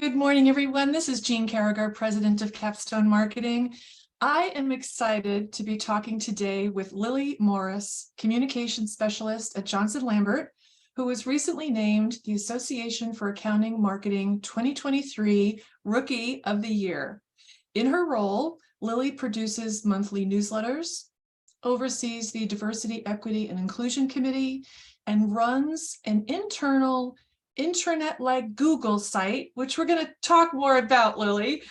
Good morning, everyone. This is Jean Caragher, President of Capstone Marketing. I am excited to be talking today with Lily Morris, Communications Specialist at Johnson Lambert, who was recently named the Association for Accounting Marketing 2023 Rookie of the Year. In her role, Lily produces monthly newsletters, oversees the Diversity, Equity, and Inclusion Committee, and runs an internal intranet-like Google site, which we're going to talk more about, Lily,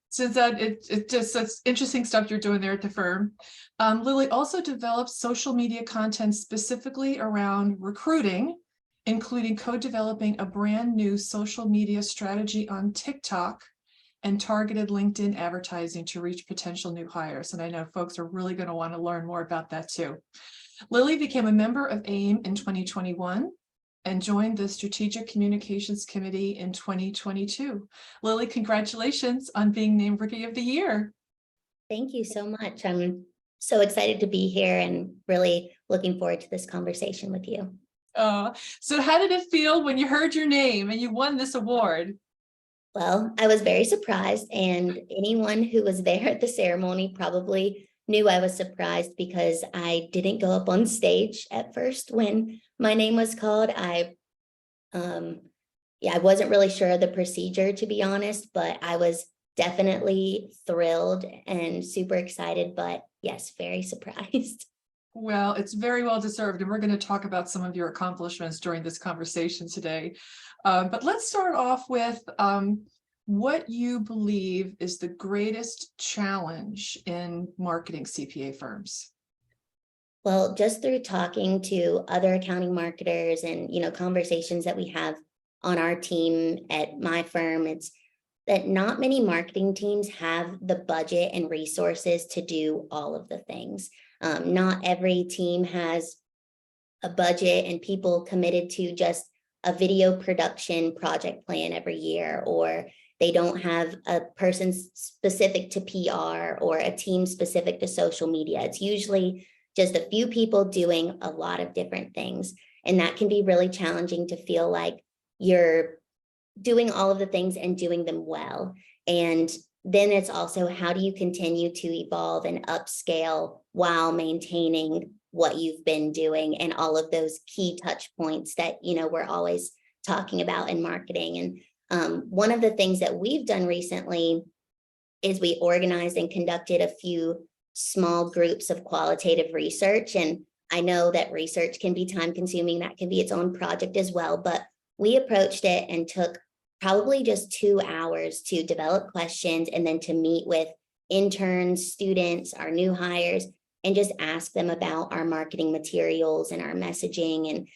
since it's interesting stuff you're doing there at the firm. Lily also develops social media content specifically around recruiting, including co-developing a brand new social media strategy on TikTok and targeted LinkedIn advertising to reach potential new hires. And I know folks are really going to want to learn more about that too. Lily became a member of AIM in 2021 and joined the Strategic Communications Committee in 2022. Lily, congratulations on being named Rookie of the Year. Thank you so much. I'm so excited to be here and really looking forward to this conversation with you. So how did it feel when you heard your name and you won this award? Well, I was very surprised, and anyone who was there at the ceremony probably knew I was surprised because I didn't go up on stage at first when my name was called. I wasn't really sure of the procedure, to be honest, but I was definitely thrilled and super excited, but yes, very surprised. Well, it's very well deserved, and we're going to talk about some of your accomplishments during this conversation today. But let's start off with what you believe is the greatest challenge in marketing CPA firms. Well, just through talking to other accounting marketers and, conversations that we have on our team at my firm, it's that not many marketing teams have the budget and resources to do all of the things. Not every team has a budget and people committed to just a video production project plan every year, or they don't have a person specific to PR or a team specific to social media. It's usually just a few people doing a lot of different things. And that can be really challenging to feel like you're doing all of the things and doing them well. And then it's also, how do you continue to evolve and upscale while maintaining what you've been doing and all of those key touch points that, we're always talking about in marketing. And one of the things that we've done recently is we organized and conducted a few small groups of qualitative research. And I know that research can be time consuming. That can be its own project as well. But we approached it and took probably just 2 hours to develop questions and then to meet with interns, students, our new hires, and just ask them about our marketing materials and our messaging and,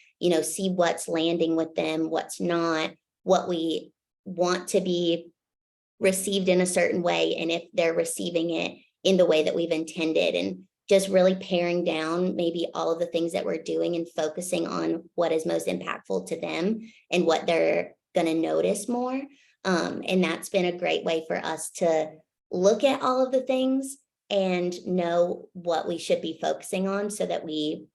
see what's landing with them, what's not, what we want to be received in a certain way, and if they're receiving it in the way that we've intended, and just really paring down maybe all of the things that we're doing and focusing on what is most impactful to them and what they're going to notice more. And that's been a great way for us to look at all of the things and know what we should be focusing on so that we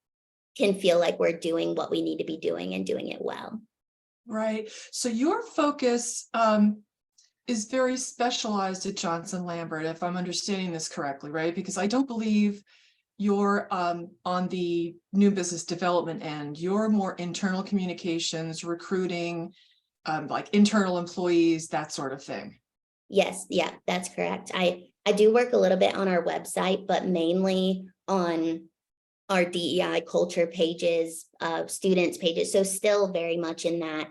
can feel like we're doing what we need to be doing and doing it well. Right. So your focus is very specialized at Johnson Lambert, if I'm understanding this correctly, right? Because I don't believe you're on the new business development end. You're more internal communications, recruiting, like internal employees, that sort of thing. Yes, yeah, that's correct. I do work a little bit on our website, but mainly on our DEI culture pages, students pages. So still very much in that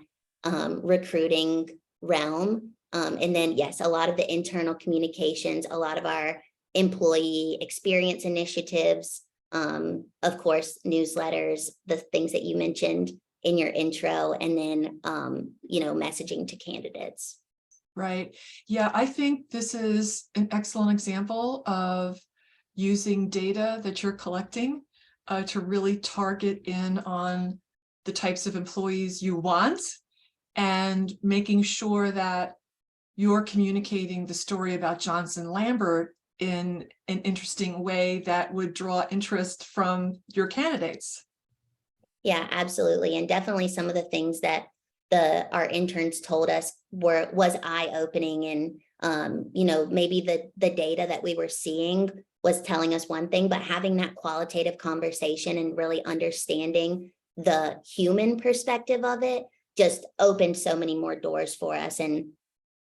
recruiting realm. And then, yes, a lot of the internal communications, a lot of our employee experience initiatives, of course, newsletters, the things that you mentioned in your intro, and then, messaging to candidates. Right. Yeah, I think this is an excellent example of using data that you're collecting to really target in on the types of employees you want and making sure that you're communicating the story about Johnson Lambert in an interesting way that would draw interest from your candidates. Yeah, absolutely. And definitely some of the things that our interns told us was eye-opening, and you know, maybe the data that we were seeing was telling us one thing, but having that qualitative conversation and really understanding the human perspective of it just opened so many more doors for us. And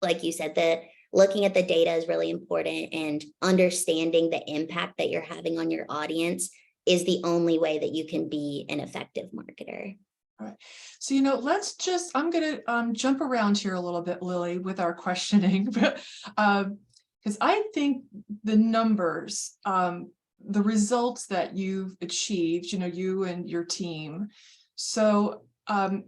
like you said, looking at the data is really important, and understanding the impact that you're having on your audience is the only way that you can be an effective marketer. All right. So, I'm going to jump around here a little bit, Lily, with our questioning, because I think the numbers, the results that you've achieved, you and your team. So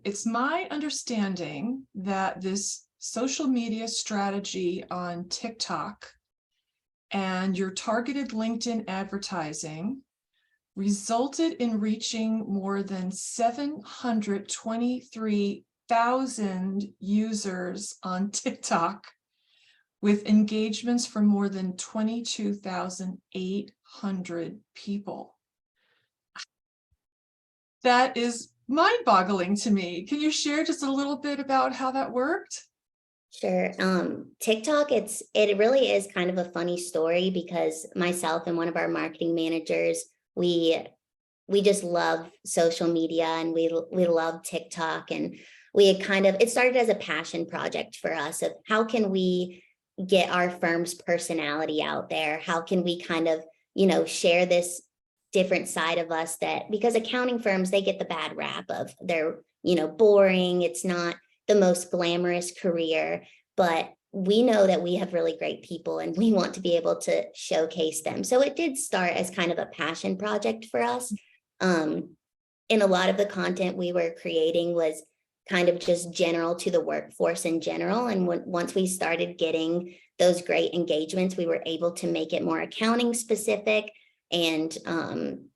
it's my understanding that this social media strategy on TikTok and your targeted LinkedIn advertising resulted in reaching more than 723,000 users on TikTok, with engagements from more than 22,800 people. That is mind-boggling to me. Can you share just a little bit about how that worked? Sure. TikTok, it really is kind of a funny story, because myself and one of our marketing managers, we just love social media, and we love TikTok, and we had it started as a passion project for us of how can we get our firm's personality out there? How can we share this different side of us, that because accounting firms, they get the bad rap of they're, boring. It's not the most glamorous career, but we know that we have really great people, and we want to be able to showcase them. So it did start as kind of a passion project for us. And a lot of the content we were creating was kind of just general to the workforce in general. And once we started getting those great engagements, we were able to make it more accounting specific, and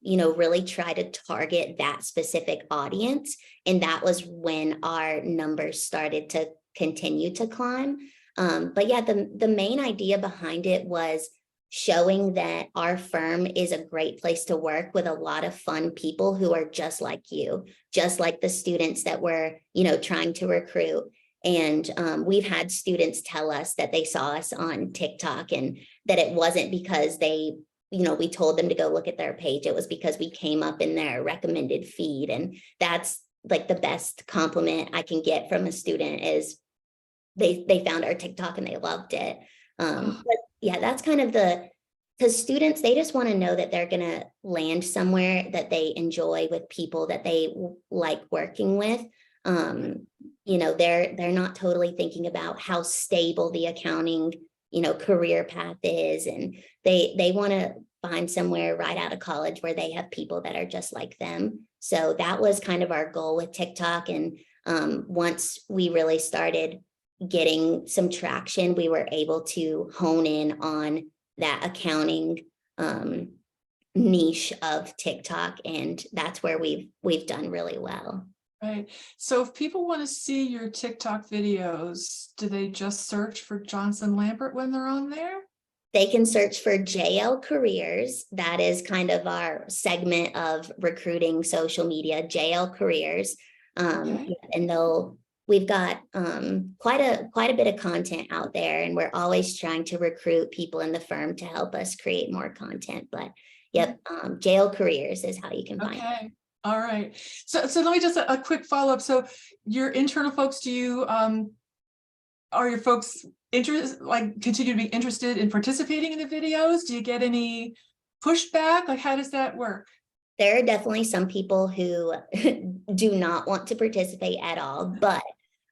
really try to target that specific audience. And that was when our numbers started to continue to climb. But yeah, the main idea behind it was showing that our firm is a great place to work with a lot of fun people who are just like you, just like the students that we're, trying to recruit. And we've had students tell us that they saw us on TikTok, and that it wasn't because we told them to go look at their page. It was because we came up in their recommended feed. And that's like the best compliment I can get from a student, is they found our TikTok and they loved it. But yeah, that's kind of because students, they just want to know that they're going to land somewhere that they enjoy, with people that they like working with. They're not totally thinking about how stable the accounting, career path is. And they want to find somewhere right out of college where they have people that are just like them. So that was kind of our goal with TikTok. And once we really started getting some traction, we were able to hone in on that accounting niche of TikTok, and that's where we've done really well. Right. So if people want to see your TikTok videos, do they just search for Johnson Lambert when they're on there? They can search for JL Careers. That is kind of our segment of recruiting social media, JL Careers. Okay. And we've got quite a bit of content out there, and we're always trying to recruit people in the firm to help us create more content. But yep, JL Careers is how you can find it. Okay. All right. So let me just a quick follow-up. So your internal folks, are your folks continue to be interested in participating in the videos? Do you get any pushback? Like, how does that work? There are definitely some people who do not want to participate at all, but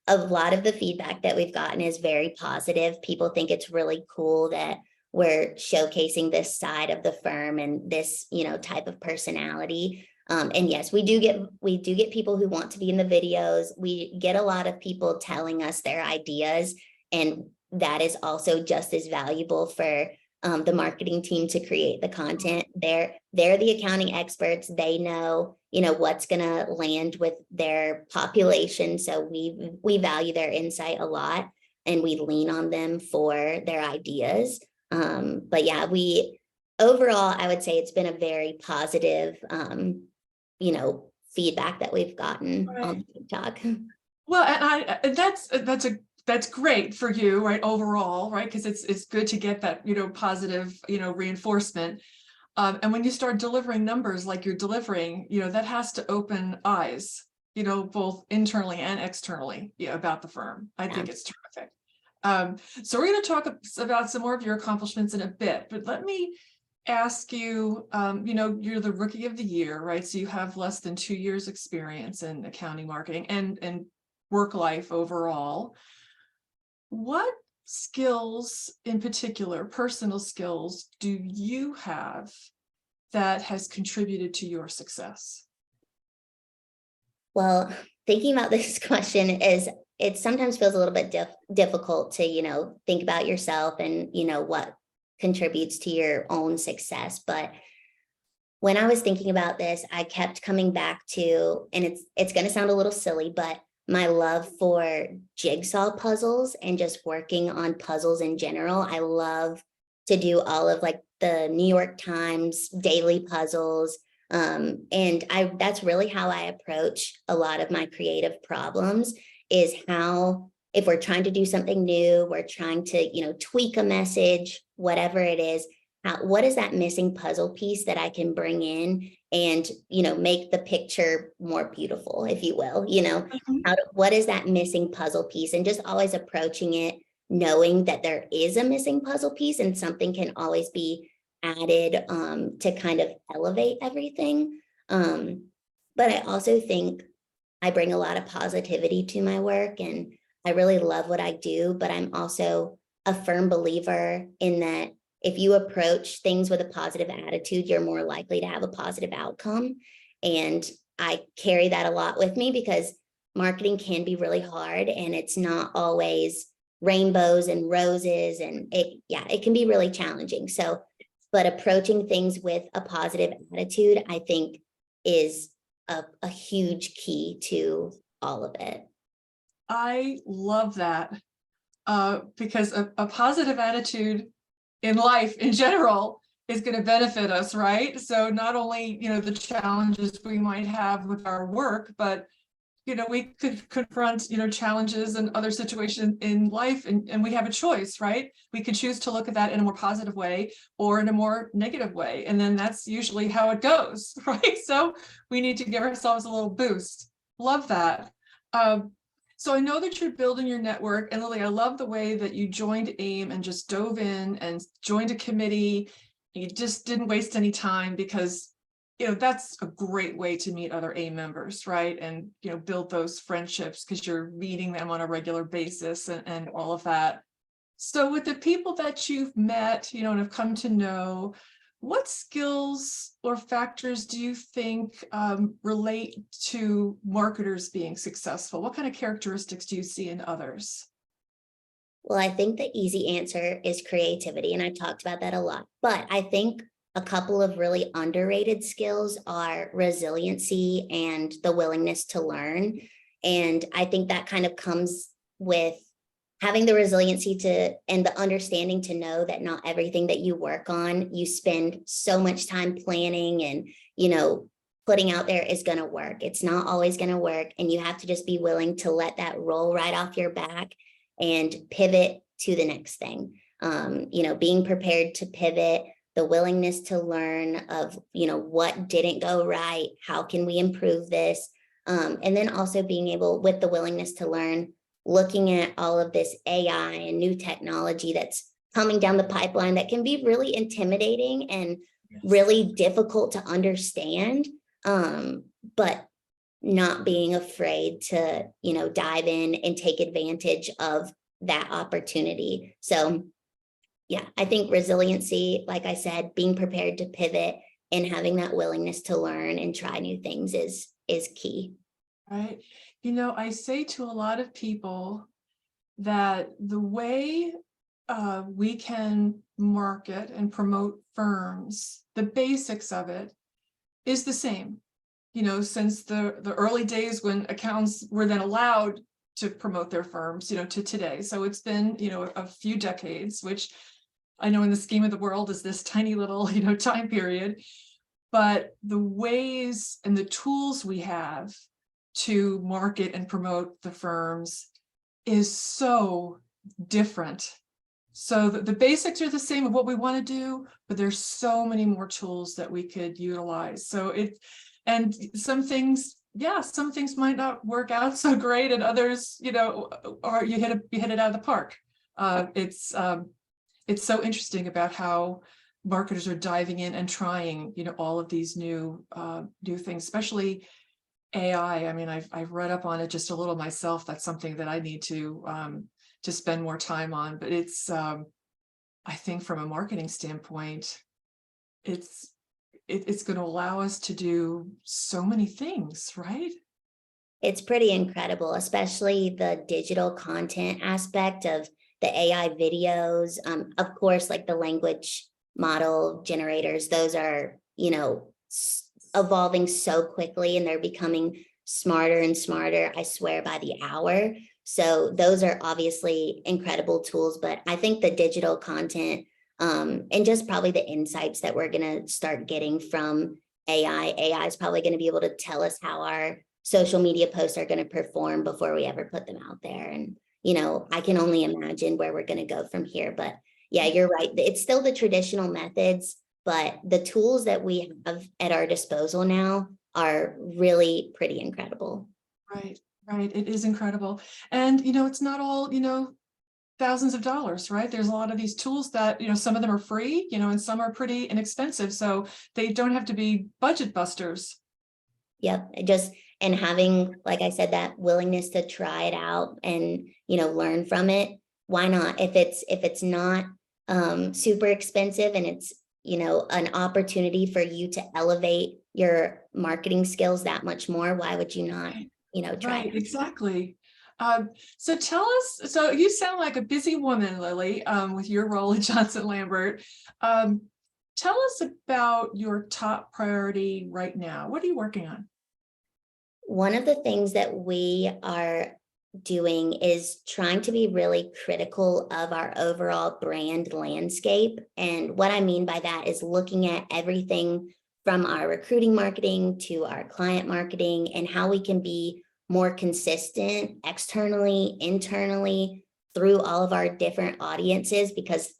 a lot of the feedback that we've gotten is very positive. People think it's really cool that we're showcasing this side of the firm and this, type of personality. And yes, we do get people who want to be in the videos. We get a lot of people telling us their ideas, and that is also just as valuable for the marketing team to create the content. They're the accounting experts. They know, what's going to land with their population. So we value their insight a lot, and we lean on them for their ideas. But yeah, overall, I would say it's been a very positive, feedback that we've gotten on TikTok. Well, and that's great for you, right? Overall, right? Because it's good to get that, positive, reinforcement. And when you start delivering numbers like you're delivering, that has to open eyes, both internally and externally, about the firm. I Yeah. think it's terrific. So we're going to talk about some more of your accomplishments in a bit, but let me ask you, you're the rookie of the year, right? So you have less than 2 years experience in accounting, marketing, and work life overall. What skills in particular, personal skills, do you have that has contributed to your success? Well, thinking about this question is, it sometimes feels a little bit difficult to, think about yourself and, what contributes to your own success. But when I was thinking about this, I kept coming back to, and it's going to sound a little silly, but my love for jigsaw puzzles and just working on puzzles in general. I love to do all of like the New York Times daily puzzles. And that's really how I approach a lot of my creative problems, is how, if we're trying to do something new, we're trying to, tweak a message, whatever it is, what is that missing puzzle piece that I can bring in and, make the picture more beautiful, if you will, Mhm. what is that missing puzzle piece, and just always approaching it knowing that there is a missing puzzle piece and something can always be added to kind of elevate everything. But I also think I bring a lot of positivity to my work and I really love what I do, but I'm also a firm believer in that if you approach things with a positive attitude, you're more likely to have a positive outcome. And I carry that a lot with me because marketing can be really hard and it's not always rainbows and roses, and it can be really challenging. So, but approaching things with a positive attitude, I think, is a huge key to all of it. I love that, because a positive attitude in life in general is going to benefit us, right? So not only, the challenges we might have with our work, but we could confront, challenges and other situations in life, and we have a choice, right? We could choose to look at that in a more positive way or in a more negative way. And then that's usually how it goes, right? So we need to give ourselves a little boost. Love that. Um, so I know that you're building your network, and Lily, I love the way that you joined AIM and just dove in and joined a committee. You just didn't waste any time, because that's a great way to meet other AIM members, right? And build those friendships because you're meeting them on a regular basis, and all of that. So with the people that you've met, and have come to know, what skills or factors do you think relate to marketers being successful? What kind of characteristics do you see in others? Well, I think the easy answer is creativity, and I talked about that a lot. But I think a couple of really underrated skills are resiliency and the willingness to learn. And I think that kind of comes with having the resiliency to, and the understanding to know that not everything that you work on, you spend so much time planning and, putting out there is going to work. It's not always going to work. And you have to just be willing to let that roll right off your back and pivot to the next thing. Being prepared to pivot, the willingness to learn of, what didn't go right, how can we improve this? And then also being able, with the willingness to learn, looking at all of this AI and new technology that's coming down the pipeline that can be really intimidating and really difficult to understand. But not being afraid to, dive in and take advantage of that opportunity. So yeah, I think resiliency, like I said, being prepared to pivot and having that willingness to learn and try new things is key. Right. I say to a lot of people that the way we can market and promote firms, the basics of it is the same, since the early days when accountants were then allowed to promote their firms, to today. So it's been, a few decades, which I know in the scheme of the world is this tiny little, time period. But the ways and the tools we have to market and promote the firms is so different. So the basics are the same of what we want to do, but there's so many more tools that we could utilize. So and some things, yeah, some things might not work out so great, and others, or you hit it out of the park. It's so interesting about how marketers are diving in and trying, all of these new things, especially AI. I mean, I've read up on it just a little myself. That's something that I need to spend more time on. But it's, I think, from a marketing standpoint, it's going to allow us to do so many things, right? It's pretty incredible, especially the digital content aspect of the AI videos. Of course, like the language model generators, those are, evolving so quickly, and they're becoming smarter and smarter, I swear, by the hour. So those are obviously incredible tools, but I think the digital content and just probably the insights that we're going to start getting from AI is probably going to be able to tell us how our social media posts are going to perform before we ever put them out there. And, I can only imagine where we're going to go from here. But yeah, you're right. It's still the traditional methods, but the tools that we have at our disposal now are really pretty incredible. Right. It is incredible. And, it's not all, thousands of dollars, right? There's a lot of these tools that, some of them are free, and some are pretty inexpensive. So they don't have to be budget busters. Yep. And having, like I said, that willingness to try it out and, learn from it. Why not? If it's not super expensive, and it's, an opportunity for you to elevate your marketing skills that much more, why would you not, try Right, it? exactly. So tell us, so you sound like a busy woman, Lily, with your role at Johnson Lambert. Tell us about your top priority right now. What are you working on? One of the things that we are doing is trying to be really critical of our overall brand landscape. And what I mean by that is looking at everything from our recruiting marketing to our client marketing, and how we can be more consistent externally, internally, through all of our different audiences. Because,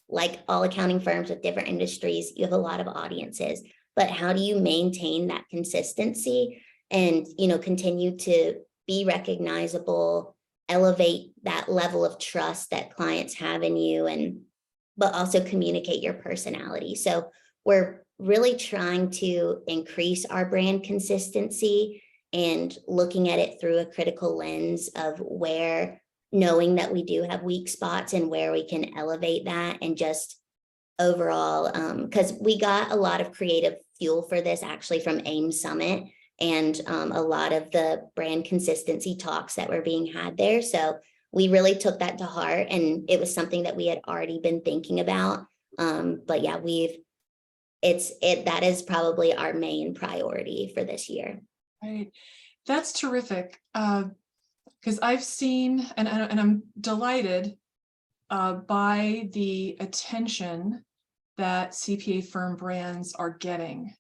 like all accounting firms with different industries, you have a lot of audiences. But how do you maintain that consistency and, continue to be recognizable, elevate that level of trust that clients have in you, but also communicate your personality? So we're really trying to increase our brand consistency and looking at it through a critical lens of knowing that we do have weak spots and where we can elevate that. And just overall, because we got a lot of creative fuel for this actually from AIM Summit, and a lot of the brand consistency talks that were being had there. So we really took that to heart, and it was something that we had already been thinking about. But yeah, that is probably our main priority for this year. Right. That's terrific. Because I've seen, and I'm delighted by the attention that CPA firm brands are getting,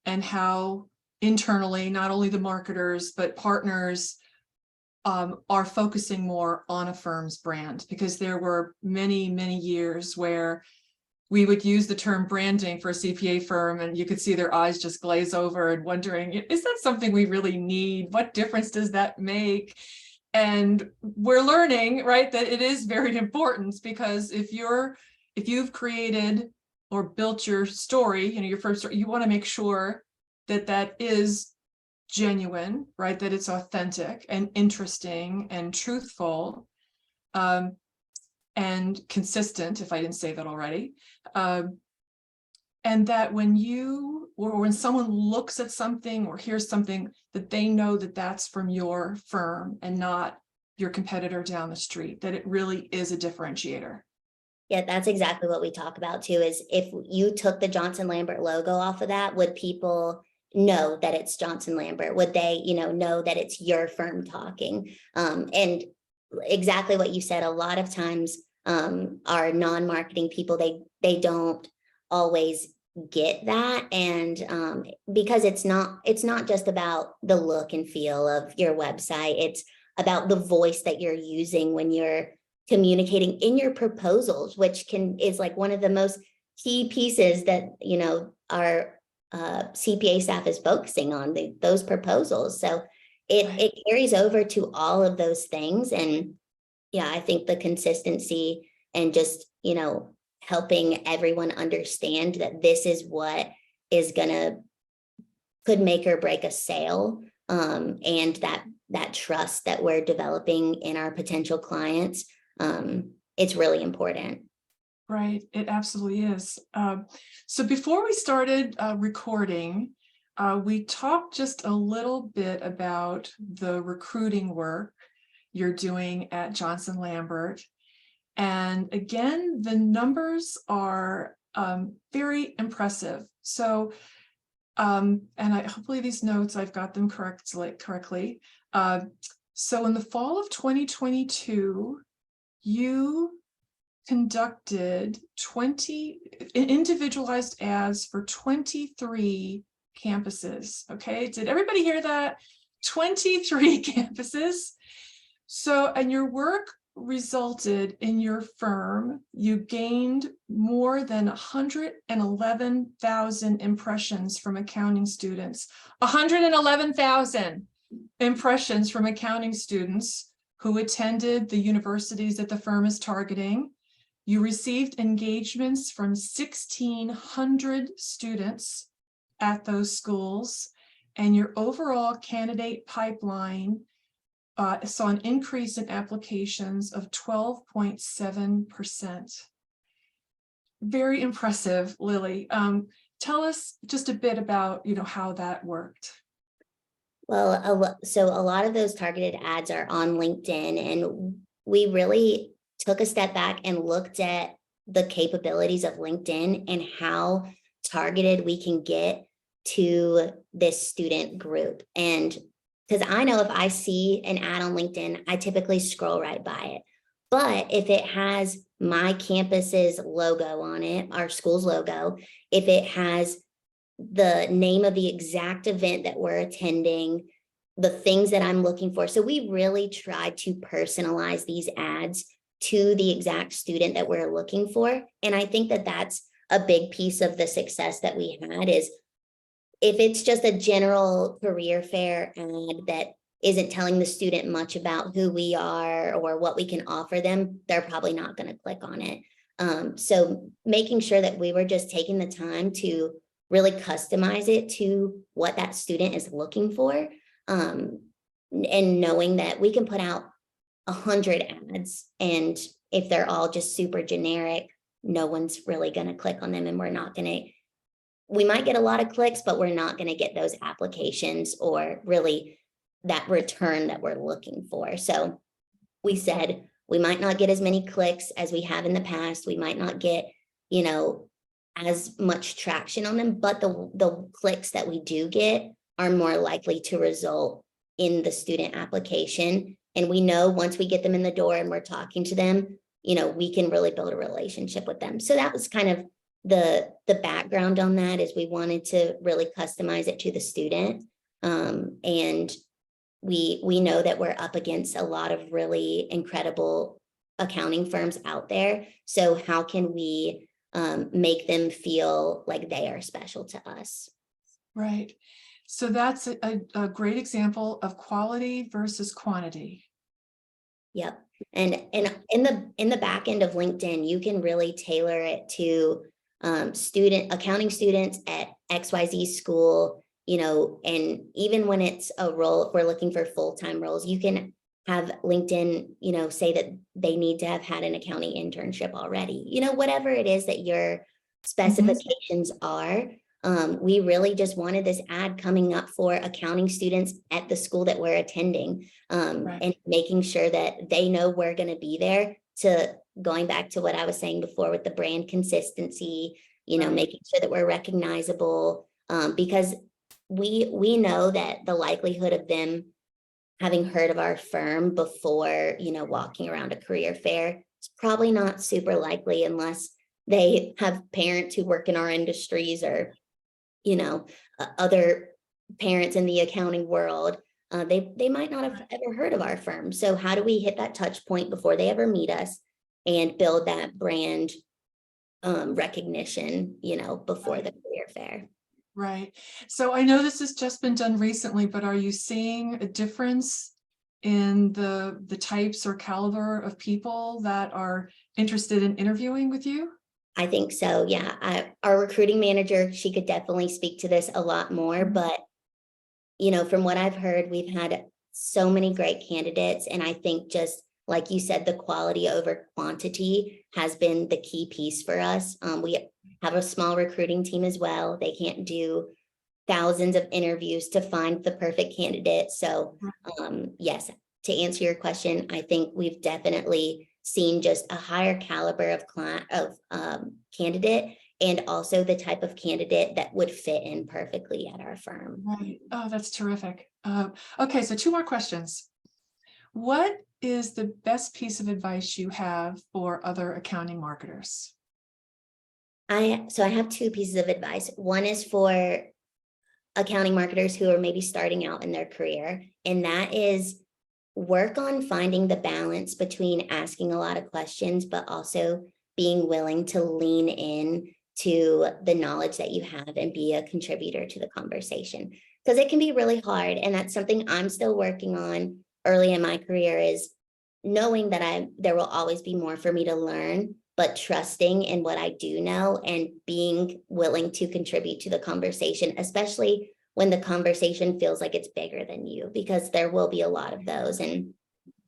and how internally, not only the marketers, but partners are focusing more on a firm's brand. Because there were many, many years where we would use the term branding for a CPA firm, and you could see their eyes just glaze over and wondering, is that something we really need? What difference does that make? And we're learning, right, that it is very important, because if you've created or built your story, your first story, you want to make sure that that is genuine, right? That it's authentic and interesting and truthful, and consistent, if I didn't say that already. And that when someone looks at something or hears something, that they know that that's from your firm and not your competitor down the street, that it really is a differentiator. Yeah, that's exactly what we talk about too, is if you took the Johnson Lambert logo off of that, would people know that it's Johnson Lambert? Would they, know that it's your firm talking? And exactly what you said, a lot of times our non-marketing people, they don't always get that. And because it's not just about the look and feel of your website, it's about the voice that you're using when you're communicating in your proposals, which is like one of the most key pieces that, our CPA staff is focusing on, those proposals. So it carries over to all of those things. And yeah, I think the consistency and just, helping everyone understand that this is what is could make or break a sale, and that trust that we're developing in our potential clients, it's really important. Right, it absolutely is. So before we started recording, we talked just a little bit about the recruiting work you're doing at Johnson Lambert. And again, the numbers are very impressive. So, and hopefully these notes, I've got them correctly. So in the fall of 2022, you conducted 20 individualized ads for 23 campuses. Okay, did everybody hear that? 23 campuses. So, and your work resulted in your firm, you gained more than 111,000 impressions from accounting students. 111,000 impressions from accounting students who attended the universities that the firm is targeting. You received engagements from 1,600 students at those schools, and your overall candidate pipeline saw an increase in applications of 12.7%. Very impressive, Lily. Tell us just a bit about, how that worked. Well, so a lot of those targeted ads are on LinkedIn, and we really took a step back and looked at the capabilities of LinkedIn and how targeted we can get to this student group. And because I know if I see an ad on LinkedIn, I typically scroll right by it. But if it has my campus's logo on it, our school's logo, if it has the name of the exact event that we're attending, the things that I'm looking for. So we really tried to personalize these ads to the exact student that we're looking for. And I think that that's a big piece of the success that we had is if it's just a general career fair ad that isn't telling the student much about who we are or what we can offer them, they're probably not going to click on it. So making sure that we were just taking the time to really customize it to what that student is looking for, and knowing that we can put out 100 ads, and if they're all just super generic, no one's really going to click on them, and we might get a lot of clicks, but we're not going to get those applications or really that return that we're looking for. So we said we might not get as many clicks as we have in the past. We might not get, as much traction on them, but the clicks that we do get are more likely to result in the student application. And we know once we get them in the door and we're talking to them, we can really build a relationship with them. So that was kind of the background on that, is we wanted to really customize it to the student. And we know that we're up against a lot of really incredible accounting firms out there. So how can we make them feel like they are special to us? Right. So that's a great example of quality versus quantity. Yep. And in the back end of LinkedIn, you can really tailor it to accounting students at XYZ school, and even when it's a role, if we're looking for full-time roles, you can have LinkedIn, say that they need to have had an accounting internship already, whatever it is that your specifications are. We really just wanted this ad coming up for accounting students at the school that we're attending, and making sure that they know we're going to be there, to going back to what I was saying before with the brand consistency, making sure that we're recognizable, because we know that the likelihood of them having heard of our firm before, walking around a career fair, it's probably not super likely unless they have parents who work in our industries, or, other parents in the accounting world. They might not have ever heard of our firm. So how do we hit that touch point before they ever meet us and build that brand recognition, before the career fair? Right. So I know this has just been done recently, but are you seeing a difference in the types or caliber of people that are interested in interviewing with you? I think so. Yeah. Our recruiting manager, she could definitely speak to this a lot more, but from what I've heard, we've had so many great candidates. And I think, just like you said, the quality over quantity has been the key piece for us. We have a small recruiting team as well. They can't do thousands of interviews to find the perfect candidate. So yes, to answer your question, I think we've definitely seen just a higher caliber of candidate, and also the type of candidate that would fit in perfectly at our firm. Right. Oh, that's terrific. Okay, so 2 more questions. What is the best piece of advice you have for other accounting marketers? I have 2 pieces of advice. One is for accounting marketers who are maybe starting out in their career, and that is work on finding the balance between asking a lot of questions, but also being willing to lean in to the knowledge that you have and be a contributor to the conversation. Because it can be really hard. And that's something I'm still working on early in my career, is knowing that there will always be more for me to learn, but trusting in what I do know and being willing to contribute to the conversation, especially when the conversation feels like it's bigger than you, because there will be a lot of those. And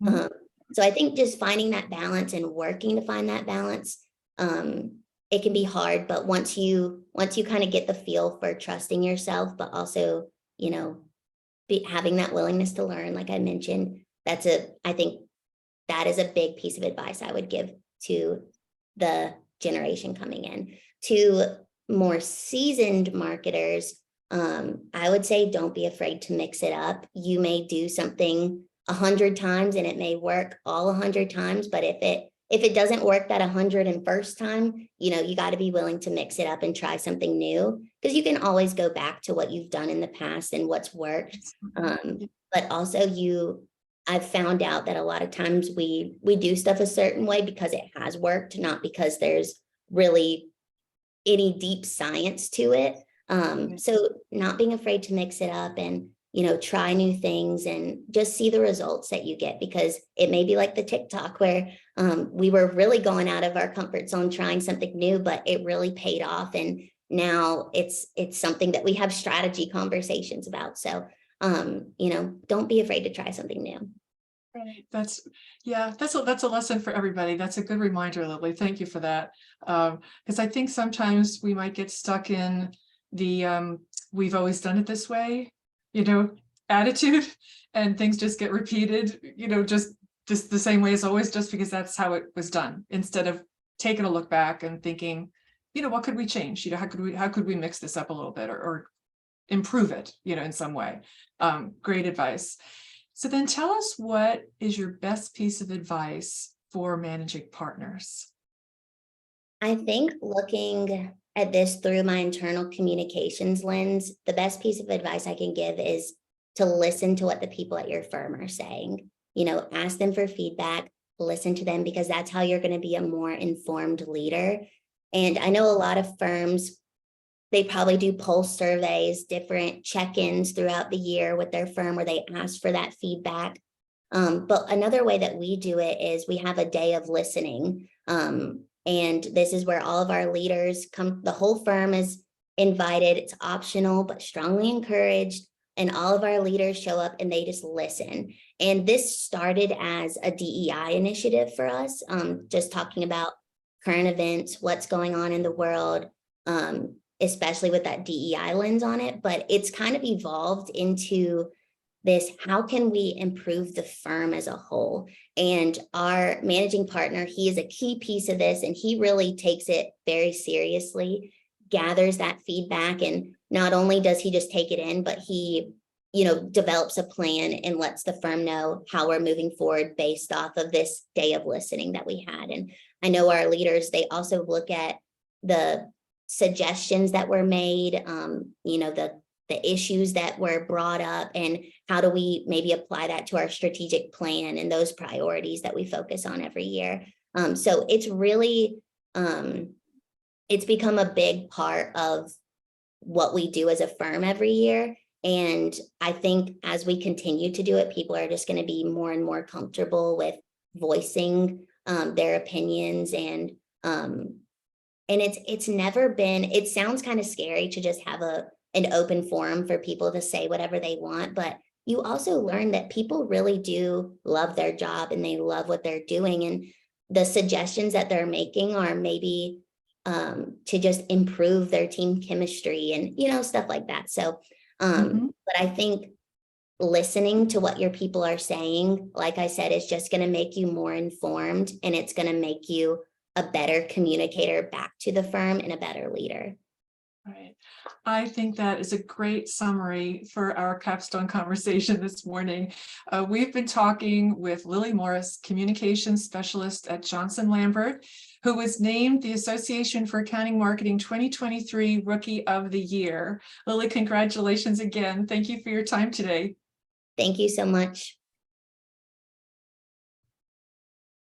so I think just finding that balance and working to find that balance, it can be hard, but once you kind of get the feel for trusting yourself, but also, having that willingness to learn, like I mentioned, I think that is a big piece of advice I would give to the generation coming in. To more seasoned marketers, I would say don't be afraid to mix it up. You may do something 100 times and it may work all 100 times, but if it doesn't work that 101st time, you got to be willing to mix it up and try something new, because you can always go back to what you've done in the past and what's worked. But also I've found out that a lot of times we do stuff a certain way because it has worked, not because there's really any deep science to it. So not being afraid to mix it up and, try new things and just see the results that you get, because it may be like the TikTok where we were really going out of our comfort zone, trying something new, but it really paid off. And now it's something that we have strategy conversations about. So, don't be afraid to try something new. Right. That's a lesson for everybody. That's a good reminder, Lily. Thank you for that. Because I think sometimes we might get stuck in the we've always done it this way, attitude, and things just get repeated, just the same way as always, just because that's how it was done, instead of taking a look back and thinking, what could we change? How could we mix this up a little bit, or improve it, in some way. Great advice. So then tell us, what is your best piece of advice for managing partners? I think looking at this through my internal communications lens, the best piece of advice I can give is to listen to what the people at your firm are saying. Ask them for feedback, listen to them, because that's how you're going to be a more informed leader. And I know a lot of firms, they probably do pulse surveys, different check-ins throughout the year with their firm where they ask for that feedback. But another way that we do it is we have a day of listening. And this is where all of our leaders come, the whole firm is invited. It's optional, but strongly encouraged. And all of our leaders show up and they just listen. And this started as a DEI initiative for us, just talking about current events, what's going on in the world, especially with that DEI lens on it. But it's kind of evolved into this, how can we improve the firm as a whole? And our managing partner, he is a key piece of this, and he really takes it very seriously, gathers that feedback, and not only does he just take it in, but he develops a plan and lets the firm know how we're moving forward based off of this day of listening that we had. And I know our leaders, they also look at the suggestions that were made, you know, the issues that were brought up, and how do we maybe apply that to our strategic plan and those priorities that we focus on every year. So it's really, it's become a big part of what we do as a firm every year. And I think as we continue to do it, people are just going to be more and more comfortable with voicing their opinions. And it's never been, it sounds kind of scary to just have an open forum for people to say whatever they want, but you also learn that people really do love their job and they love what they're doing. And the suggestions that they're making are maybe to just improve their team chemistry and, you know, stuff like that. So, but I think listening to what your people are saying, like I said, is just going to make you more informed, and it's going to make you a better communicator back to the firm and a better leader. Right. I think that is a great summary for our capstone conversation this morning. We've been talking with Lily Morris, Communications Specialist at Johnson Lambert, who was named the Association for Accounting Marketing 2023 Rookie of the Year. Lily, congratulations again. Thank you for your time today. Thank you so much.